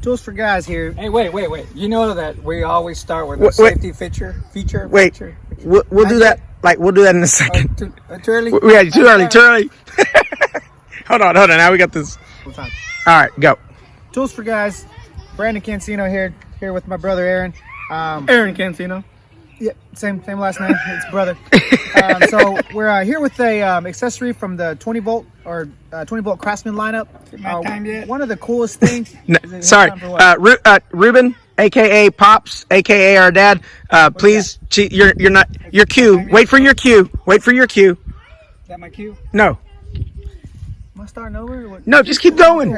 Tools for guys here. Hey, wait. You know that we always start with a safety feature. Wait, we'll do that. Like we'll do that in a second. Too early? Yeah, too early. Hold on. Now we got this. All right, go. Tools for guys. Brandon Cancino here with my brother Aaron. Aaron Cancino. Yeah, same last name. It's brother. So we're here with a accessory from the 20 volt Craftsman lineup. Time yet? One of the coolest things. Sorry, Ruben, aka Pops, aka our dad. Please, your cue. Wait for your cue. Is that my cue? No, Am I starting over? Or what? no, just keep going.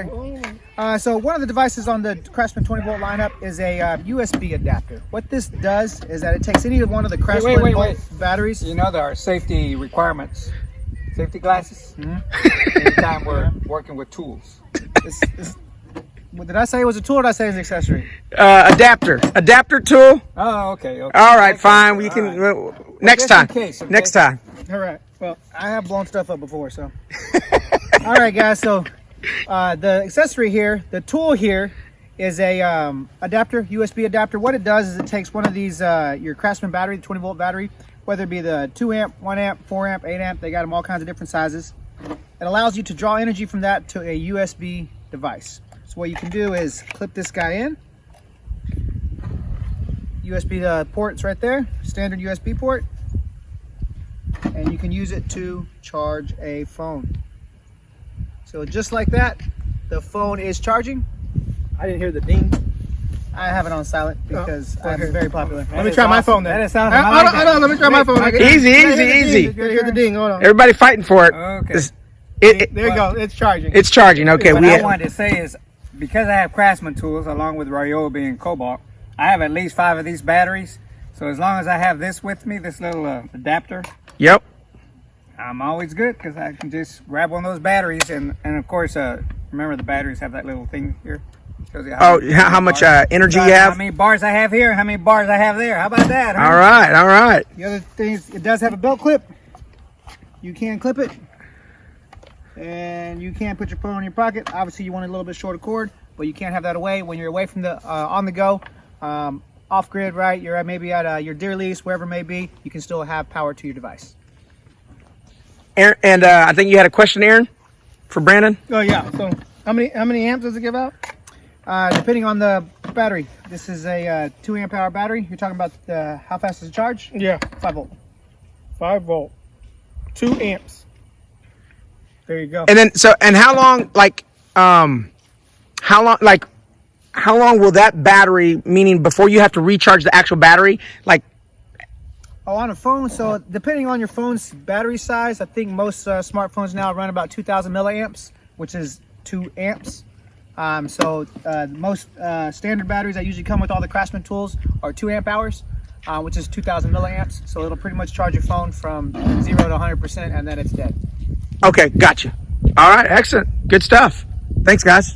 So one of the devices on the Craftsman 20 volt lineup is a USB adapter. What this does is that it takes any one of the Craftsman volt batteries. You know there are safety requirements. Safety glasses. Anytime we're working with tools. What did I say it was a tool or did I say it's an accessory? Adapter tool. Oh, okay. All right, fine. We can next time. Next time. All right. Well, I have blown stuff up before, so. All right, guys. So the accessory here, the tool here, is a adapter, USB adapter. What it does is it takes one of these your Craftsman battery, the 20 volt battery, whether it be the 2 amp, 1 amp, 4 amp, 8 amp. They got them all kinds of different sizes. It allows you to draw energy from that to a USB device. So what you can do is clip this guy in. USB port's right there, standard USB port. And you can use it to charge a phone. So just like that, the phone is charging. I didn't hear the ding. I have it on silent because I'm very popular. Let me try my phone then. That sounds Let me try my phone. Easy. You hear the ding. Hold on. Everybody fighting for it. Okay. There you go. It's charging. It's charging. Okay. What I wanted to say is, because I have Craftsman tools along with Ryobi and Cobalt, I have at least 5 of these batteries. So as long as I have this with me, this little adapter, Yep. I'm always good because I can just grab one of those batteries and of course, remember the batteries have that little thing here. Shows you How much energy you have? How many bars I have here, how many bars I have there. How about that? Huh? All right. The other thing is it does have a belt clip. You can clip it. And you can put your phone in your pocket. Obviously, you want a little bit shorter cord, but you can't have that away when you're away from the on the go, off grid. Right, you're maybe at your deer lease, wherever it may be. You can still have power to your device. Aaron, and I think you had a question, Aaron, for Brandon. Oh yeah. So how many amps does it give out? Depending on the battery. This is a 2 amp hour battery. You're talking about how fast does it charge? Yeah. 5 volt. 5 volt. 2 amps. There you go. And then how long will that battery, meaning before you have to recharge the actual battery, like? Oh, on a phone. So depending on your phone's battery size, I think most smartphones now run about 2,000 milliamps, which is 2 amps. Most standard batteries that usually come with all the Craftsman tools are 2 amp hours, which is 2,000 milliamps. So it'll pretty much charge your phone from 0 to 100%, and then it's dead. Okay, gotcha. All right, excellent. Good stuff. Thanks, guys.